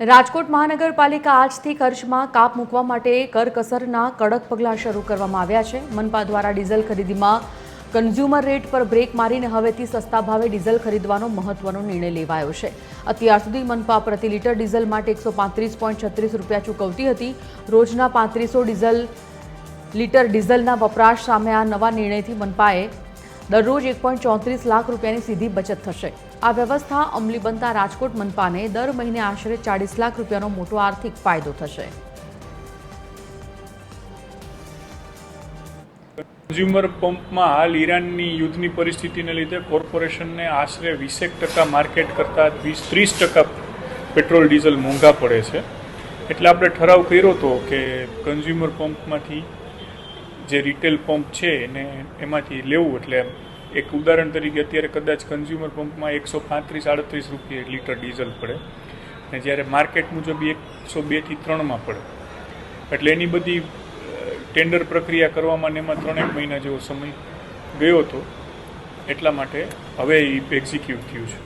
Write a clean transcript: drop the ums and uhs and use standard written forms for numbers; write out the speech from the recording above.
રાજકોટ મહાનગરપાલિકા આજથી ખર્ચમાં કાપ મૂકવા માટે કરકસરના કડક પગલાં શરૂ કરવામાં આવ્યા છે। મનપા દ્વારા ડીઝલ ખરીદીમાં કન્ઝ્યુમર રેટ પર બ્રેક મારીને હવેથી સસ્તા ભાવે ડીઝલ ખરીદવાનો મહત્વનો નિર્ણય લેવાયો છે। અત્યાર સુધી મનપા પ્રતિ લીટર ડીઝલ માટે 135.36 રૂપિયા ચૂકવતી હતી। રોજના 3500 લીટર ડીઝલના વપરાશ સામે આ નવા નિર્ણયથી મનપાએ દરરોજ 1.34 લાખ રૂપિયાની સીધી બચત થશે। આ વ્યવસ્થા અમલી બનતા રાજકોટ મનપાને દર મહિને આશરે 40 લાખ રૂપિયાનો મોટો આર્થિક ફાયદો થશે। કન્ઝ્યુમર પંપમાં હાલ ઈરાનની યુદ્ધની પરિસ્થિતિને લીધે કોર્પોરેશનને આશરે 20% માર્કેટ કરતાં 20-30% પેટ્રોલ ડીઝલ મોંઘા પડે છે। એટલે આપણે ઠરાવ કર્યો હતો કે કન્ઝ્યુમર પંપમાંથી જે રિટેલ પંપ છે ને એમાંથી લેવું। એટલે એક ઉદાહરણ તરીકે અત્યારે કદાચ કન્ઝ્યુમર પંપમાં 135-38 રૂપિયા લીટર ડીઝલ પડે ને જ્યારે માર્કેટ મુજબ 102 થી 3 પડે। એટલે એની બધી ટેન્ડર પ્રક્રિયા કરવામાં ને એમાં 3 મહિના જેવો સમય ગયો હતો। એટલા માટે હવે એ એક્ઝિક્યુટ થયું છે।